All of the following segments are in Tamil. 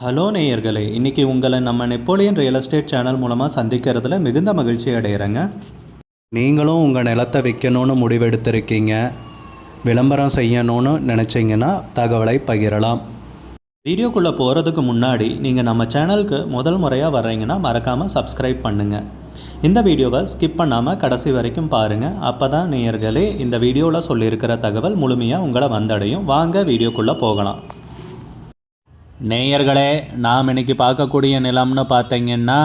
ஹலோ நேயர்களே, இன்றைக்கி உங்களை நம்ம நெப்போலியன் ரியல் எஸ்டேட் சேனல் மூலமாக சந்திக்கிறதுல மிகுந்த மகிழ்ச்சி அடைகிறேங்க. நீங்களும் உங்கள் நிலத்தை விற்கணும்னு முடிவெடுத்திருக்கீங்க, விளம்பரம் செய்யணும்னு நினச்சிங்கன்னா தகவலை பகிரலாம். வீடியோக்குள்ளே போகிறதுக்கு முன்னாடி நீங்கள் நம்ம சேனலுக்கு முதல் முறையாக வர்றீங்கன்னா மறக்காமல் சப்ஸ்கிரைப் பண்ணுங்கள். இந்த வீடியோவை ஸ்கிப் பண்ணாமல் கடைசி வரைக்கும் பாருங்கள். அப்போ தான் நேயர்களே இந்த வீடியோவில் சொல்லியிருக்கிற தகவல் முழுமையாக உங்களை வந்தடையும். வாங்க வீடியோக்குள்ளே போகலாம். நேயர்களே, நாம் இன்றைக்கி பார்க்கக்கூடிய நிலம்னு பார்த்தீங்கன்னா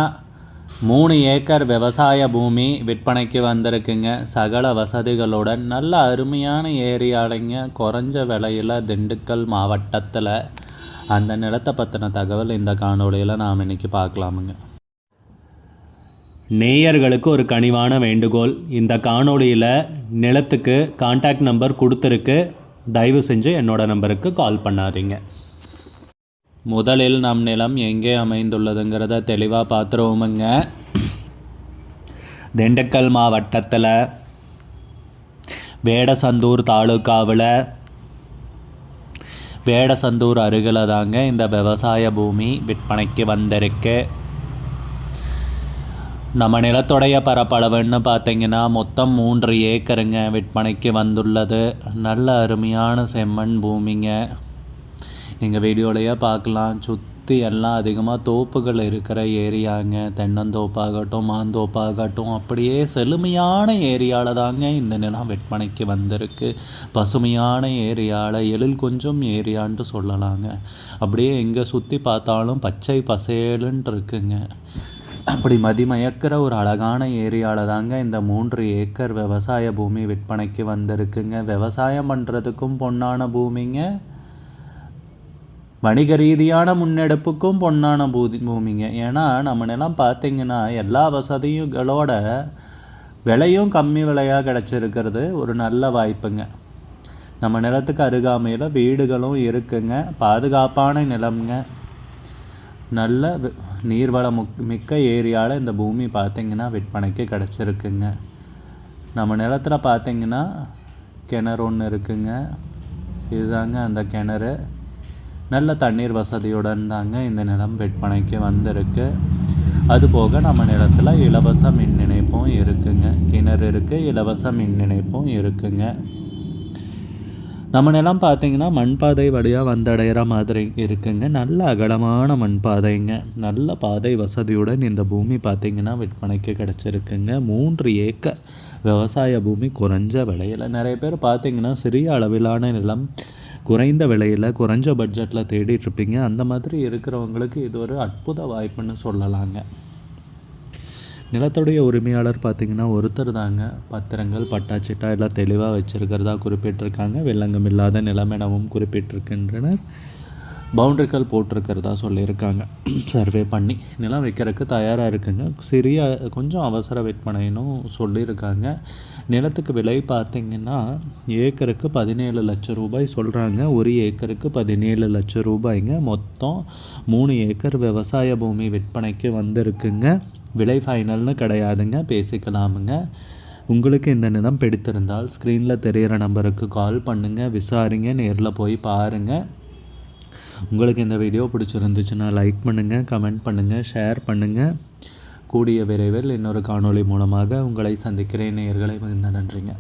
3 ஏக்கர் விவசாய பூமி விற்பனைக்கு வந்திருக்குங்க. சகல வசதிகளுடன் நல்ல அருமையான ஏரியாலைங்க, குறைஞ்ச விலையில் திண்டுக்கல் மாவட்டத்தில். அந்த நிலத்தை பற்றின தகவல் இந்த காணொலியில் நாம் இன்றைக்கி பார்க்கலாமுங்க. நேயர்களுக்கு ஒரு கனிவான வேண்டுகோள், இந்த காணொலியில் நிலத்துக்கு கான்டாக்ட் நம்பர் கொடுத்துருக்கு, தயவு செஞ்சு என்னோடய நம்பருக்கு கால் பண்ணாதீங்க. முதலில் நம் நிலம் எங்கே அமைந்துள்ளதுங்கிறத தெளிவாக பார்த்துருவோமுங்க. திண்டுக்கல் மாவட்டத்தில் வேடசந்தூர் தாலுக்காவில் வேடசந்தூர் அருகில் தாங்க இந்த விவசாய பூமி விற்பனைக்கு வந்திருக்கு. நம்ம நிலத்துடைய பரப்பளவுன்னு பார்த்தீங்கன்னா மொத்தம் 3 ஏக்கருங்க விற்பனைக்கு வந்துள்ளது. நல்ல அருமையான செம்மண் பூமிங்க. நீங்கள் வீடியோலையே பார்க்கலாம், சுற்றி எல்லாம் அதிகமாக தோப்புகள் இருக்கிற ஏரியாங்க. தென்னந்தோப்பாகட்டும் மாந்தோப்பாகட்டும் அப்படியே செழுமையான ஏரியாவில் தாங்க இந்த நிலம் விற்பனைக்கு வந்திருக்கு. பசுமையான ஏரியாவில் எழில் கொஞ்சம் ஏரியான்ட்டு சொல்லலாங்க. அப்படியே எங்கே சுற்றி பார்த்தாலும் பச்சை பசேலுன்ட்டு இருக்குங்க. அப்படி மதிமயக்கிற ஒரு அழகான ஏரியாவில் தாங்க இந்த 3 ஏக்கர் விவசாய பூமி விற்பனைக்கு வந்திருக்குங்க. விவசாயம் பண்ணுறதுக்கும் பொன்னான பூமிங்க, வணிக ரீதியான முன்னெடுப்புக்கும் பொன்னான பூமிங்க. ஏன்னா நம்ம நிலம் பார்த்திங்கன்னா எல்லா வசதிகளோட விலையும் கம்மி விலையாக கிடச்சிருக்கிறது ஒரு நல்ல வாய்ப்புங்க. நம்ம நிலத்துக்கு அருகாமையில் வீடுகளும் இருக்குங்க. பாதுகாப்பான நிலம்ங்க. நல்ல நீர்வள மிக்க ஏரியாவில் இந்த பூமி பார்த்திங்கன்னா விற்பனைக்கு கிடச்சிருக்குங்க. நம்ம நிலத்தில் பார்த்திங்கன்னா கிணறு ஒன்று இருக்குங்க. இதுதாங்க அந்த கிணறு. நல்ல தண்ணீர் வசதியுடன் தாங்க இந்த நிலம் விற்பனைக்கு வந்திருக்கு. அதுபோக நம்ம நிலத்தில் இலவச மின் இணைப்பும் இருக்குங்க. கிணறு இருக்குது, இலவச மின் இணைப்பும் இருக்குங்க. நம்ம நிலம் பார்த்திங்கன்னா மண்பாதை வழியாக வந்தடைகிற மாதிரி இருக்குங்க. நல்ல அகலமான மண்பாதைங்க. நல்ல பாதை வசதியுடன் இந்த பூமி பார்த்திங்கன்னா விற்பனைக்கு கிடச்சிருக்குங்க. 3 ஏக்கர் விவசாய பூமி குறைஞ்ச விலையில். நிறைய பேர் பார்த்திங்கன்னா சிறிய அளவிலான நிலம் குறைந்த விலையில் குறைஞ்ச பட்ஜெட்டில் தேடிட்டுருப்பீங்க. அந்த மாதிரி இருக்கிறவங்களுக்கு இது ஒரு அற்புத வாய்ப்புன்னு சொல்லலாங்க. நிலத்துடைய உரிமையாளர் பார்த்திங்கன்னா ஒருத்தர் தாங்க. பத்திரங்கள் பட்டாச்சிட்டா எல்லாம் தெளிவாக வச்சுருக்கிறதா குறிப்பிட்டிருக்காங்க. வெள்ளங்கம் இல்லாத நிலமெனவும் குறிப்பிட்டிருக்கின்றனர். பவுண்ட்ரிகள் போட்டிருக்கிறதா சொல்லியிருக்காங்க. சர்வே பண்ணி நிலம் வைக்கிறதுக்கு தயாராக இருக்குங்க. சிறிய கொஞ்சம் அவசர விற்பனைனும் சொல்லியிருக்காங்க. நிலத்துக்கு விலை பார்த்திங்கன்னா ஏக்கருக்கு 17 லட்சம் ரூபாய் சொல்கிறாங்க. ஒரு ஏக்கருக்கு 17 லட்சம் ரூபாய்ங்க. மொத்தம் 3 ஏக்கர் விவசாய பூமி விற்பனைக்கு வந்திருக்குங்க. விலை ஃபைனல்னு கிடையாதுங்க, பேசிக்கலாமுங்க. உங்களுக்கு இந்த நிலம் பிடித்திருந்தால் ஸ்க்ரீனில் தெரிகிற நம்பருக்கு கால் பண்ணுங்கள், விசாரிங்க, நேரில் போய் பாருங்கள். உங்களுக்கு இந்த வீடியோ பிடிச்சிருந்துச்சுன்னா லைக் பண்ணுங்கள், கமெண்ட் பண்ணுங்கள், ஷேர் பண்ணுங்கள். கூடிய விரைவில் இன்னொரு காணொளி மூலமாக உங்களை சந்திக்கிறேன். நேயர்களை மிகுந்த நன்றிங்க.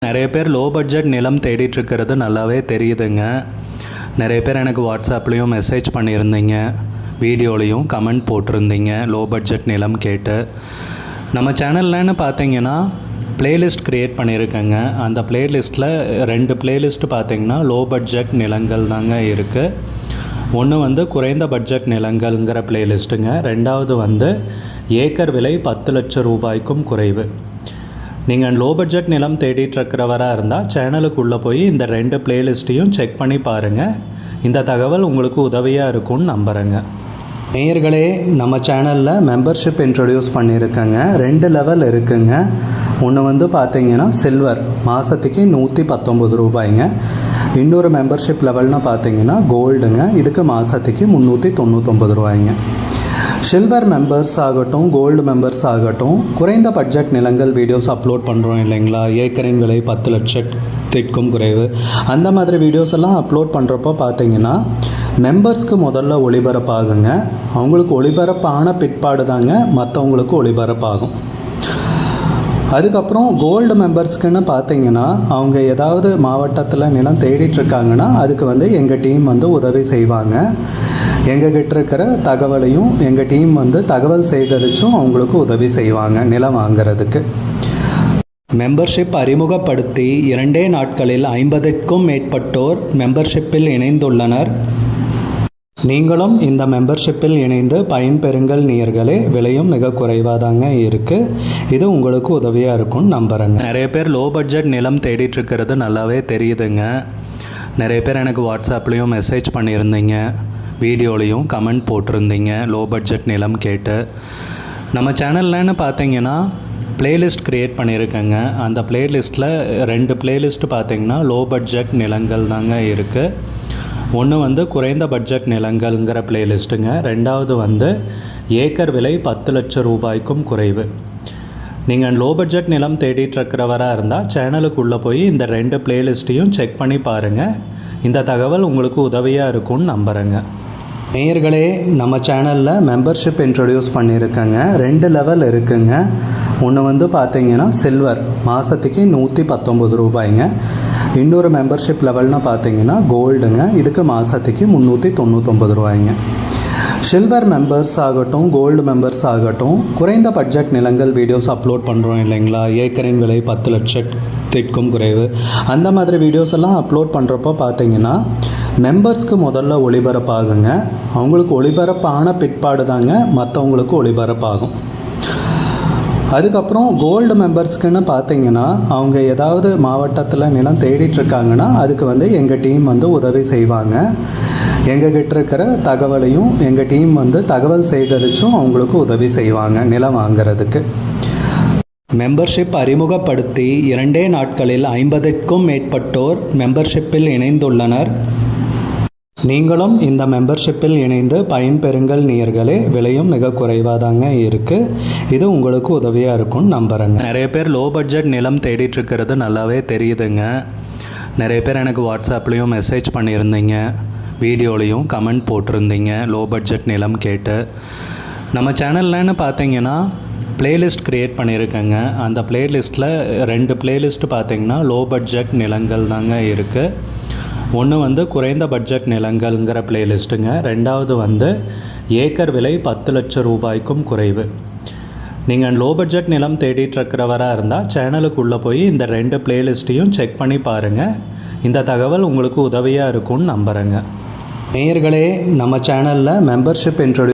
நிறைய பேர் லோ பட்ஜெட் நிலம் தேடிட்டுருக்கிறது நல்லாவே தெரியுதுங்க. நிறைய பேர் எனக்கு வாட்ஸ்அப்லேயும் மெசேஜ் பண்ணியிருந்தீங்க, வீடியோலையும் கமெண்ட் போட்டிருந்தீங்க லோ பட்ஜெட் நிலம் கேட்டு. நம்ம சேனல்லன்னு பார்த்தீங்கன்னா ப்ளேலிஸ்ட் க்ரியேட் பண்ணியிருக்கேங்க. அந்த ப்ளேலிஸ்ட்டில் 2 ப்ளேலிஸ்ட்டு பார்த்திங்கன்னா லோ பட்ஜெட் நிலங்கள் தாங்க இருக்குது. ஒன்று குறைந்த பட்ஜெட் நிலங்கள்ங்கிற ப்ளேலிஸ்ட்டுங்க. 2வது ஏக்கர் விலை 10 லட்சம் ரூபாய்க்கும் குறைவு. நீங்கள் லோ பட்ஜெட் நிலம் தேடிட்டுருக்கிறவராக இருந்தால் சேனலுக்குள்ளே போய் இந்த 2 ப்ளேலிஸ்ட்டையும் செக் பண்ணி பாருங்கள். இந்த தகவல் உங்களுக்கு உதவியாக இருக்கும்னு நம்புகிறேங்க. நேயர்களே, நம்ம சேனலில் மெம்பர்ஷிப் இன்ட்ரடியூஸ் பண்ணியிருக்கேங்க. 2 லெவல் இருக்குங்க. ஒன்று பார்த்தீங்கன்னா சில்வர், மாதத்துக்கு 119 ரூபாய்ங்க. இன்னொரு மெம்பர்ஷிப் லெவல்னு பார்த்தீங்கன்னா கோல்டுங்க. இதுக்கு மாதத்துக்கு 399 ரூபாய்ங்க. சில்வர் மெம்பர்ஸ் ஆகட்டும், கோல்டு மெம்பர்ஸ் ஆகட்டும், குறைந்த பட்ஜெட் நிலங்கள் வீடியோஸ் அப்லோட் பண்ணுறோம் இல்லைங்களா, ஏக்கரின் விலை 10 லட்சத்திற்கும் குறைவு, அந்த மாதிரி வீடியோஸ் எல்லாம் அப்லோட் பண்ணுறப்போ பார்த்தீங்கன்னா மெம்பர்ஸ்க்கு முதல்ல ஒளிபரப்பாகுங்க. அவங்களுக்கு ஒளிபரப்பான பிற்பாடு தாங்க மற்றவங்களுக்கு ஒளிபரப்பாகும். அதுக்கப்புறம் கோல்டு மெம்பர்ஸ்க்குன்னு பார்த்தீங்கன்னா, அவங்க ஏதாவது மாவட்டத்தில் நிலம் தேடிட்டுருக்காங்கன்னா அதுக்கு எங்கள் டீம் உதவி செய்வாங்க. எங்ககிட்ட இருக்கிற தகவலையும் எங்கள் டீம் தகவல் சேகரித்தும் அவங்களுக்கு உதவி செய்வாங்க நிலம் வாங்கிறதுக்கு. மெம்பர்ஷிப் அறிமுகப்படுத்தி 2 நாட்களில் 50க்கும் மேற்பட்டோர் மெம்பர்ஷிப்பில் இணைந்துள்ளனர். நீங்களும் இந்த மெம்பர்ஷிப்பில் இணைந்து பயன்பெறுங்கள் நேயர்களே. விலையும் மிக குறைவாக தாங்க இருக்குது. இது உங்களுக்கு உதவியாக இருக்கும்னு நம்புகிறேங்க. நிறைய பேர் லோ பட்ஜெட் நிலம் தேடிட்டுருக்கிறது நல்லாவே தெரியுதுங்க. நிறைய பேர் எனக்கு வாட்ஸ்அப்லேயும் மெசேஜ் பண்ணியிருந்தீங்க, வீடியோலையும் கமெண்ட் போட்டிருந்தீங்க லோ பட்ஜெட் நிலம் கேட்டு. நம்ம சேனல்லன்னு பார்த்தீங்கன்னா பிளேலிஸ்ட் க்ரியேட் பண்ணியிருக்கேங்க. அந்த பிளேலிஸ்ட்டில் 2 பிளேலிஸ்ட்டு பார்த்தீங்கன்னா லோ பட்ஜெட் நிலங்கள் தாங்க இருக்குது. ஒன்று குறைந்த பட்ஜெட் நிலங்கள்ங்கிற பிளேலிஸ்ட்டுங்க. ரெண்டாவது ஏக்கர் விலை 10 லட்சம் ரூபாய்க்கும் குறைவு. நீங்கள் லோ பட்ஜெட் நிலம் தேடிட்டுருக்கிறவராக இருந்தால் சேனலுக்குள்ளே போய் இந்த 2 பிளேலிஸ்ட்டையும் செக் பண்ணி பாருங்கள். இந்த தகவல் உங்களுக்கு உதவியாக இருக்கும்னு நம்புகிறேங்க. நேயர்களே, நம்ம சேனலில் மெம்பர்ஷிப் இன்ட்ரடியூஸ் பண்ணியிருக்கேங்க. 2 லெவல் இருக்குங்க. ஒன்று பார்த்தீங்கன்னா சில்வர், மாதத்துக்கு 119 ரூபாய்ங்க. இன்னொரு மெம்பர்ஷிப் லெவல்னு பார்த்தீங்கன்னா கோல்டுங்க. இதுக்கு மாதத்துக்கு 399 ரூபாய்ங்க. சில்வர் மெம்பர்ஸ் ஆகட்டும், கோல்டு மெம்பர்ஸ் ஆகட்டும், குறைந்த பட்ஜெட் நிலங்கள் வீடியோஸ் அப்லோட் பண்ணுறோம் இல்லைங்களா, ஏக்கரின் விலை 10 லட்சத்திற்கும் குறைவு, அந்த மாதிரி வீடியோஸ் எல்லாம் அப்லோட் பண்ணுறப்போ பார்த்தீங்கன்னா மெம்பர்ஸ்க்கு முதல்ல ஒளிபரப்பாகுங்க. அவங்களுக்கு ஒளிபரப்பான பிற்பாடு தாங்க மற்றவங்களுக்கு ஒளிபரப்பாகும். அதுக்கப்புறம் கோல்டு மெம்பர்ஸ்க்குன்னு பார்த்தீங்கன்னா, அவங்க ஏதாவது மாவட்டத்தில் நிலம் தேடிட்டுருக்காங்கன்னா அதுக்கு எங்கள் டீம் உதவி செய்வாங்க. எங்ககிட்ட இருக்கிற தகவலையும் எங்கள் டீம் தகவல் சேகரித்தும் அவங்களுக்கு உதவி செய்வாங்க நிலம் வாங்கிறதுக்கு. மெம்பர்ஷிப் அறிமுகப்படுத்தி 2 நாட்களில் 50க்கும் மேற்பட்டோர் மெம்பர்ஷிப்பில் இணைந்துள்ளனர். நீங்களும் இந்த மெம்பர்ஷிப்பில் இணைந்து பயன்பெறுங்கள் நேயர்களே. விலையும் மிக குறைவாக தாங்க இருக்குது. இது உங்களுக்கு உதவியாக இருக்கும்னு நம்புகிறேங்க. நிறைய பேர் லோ பட்ஜெட் நிலம் தேடிட்டுருக்கிறது நல்லாவே தெரியுதுங்க. நிறைய பேர் எனக்கு வாட்ஸ்அப்லேயும் மெசேஜ் பண்ணியிருந்தீங்க, வீடியோலையும் கமெண்ட் போட்டிருந்தீங்க லோ பட்ஜெட் நிலம் கேட்டு. நம்ம சேனல்லன்னு பார்த்தீங்கன்னா பிளேலிஸ்ட் க்ரியேட் பண்ணியிருக்கேங்க. அந்த பிளேலிஸ்ட்டில் 2 பிளேலிஸ்ட்டு பார்த்தீங்கன்னா லோ பட்ஜெட் நிலங்கள் தாங்க இருக்குது. ஒன்று குறைந்த பட்ஜெட் நிலங்கள்ங்கிற பிளேலிஸ்ட்டுங்க. ரெண்டாவது ஏக்கர் விலை 10 லட்சம் ரூபாய்க்கும் குறைவு. நீங்கள் லோ பட்ஜெட் நிலம் தேடிட்டுருக்கிறவராக இருந்தால் சேனலுக்குள்ளே போய் இந்த 2 பிளேலிஸ்ட்டையும் செக் பண்ணி பாருங்கள். இந்த தகவல் உங்களுக்கு உதவியாக இருக்கும்னு நம்புகிறேங்க. நேயர்களே, நம்ம சேனலில் மெம்பர்ஷிப் இன்ட்ரடியூஸ்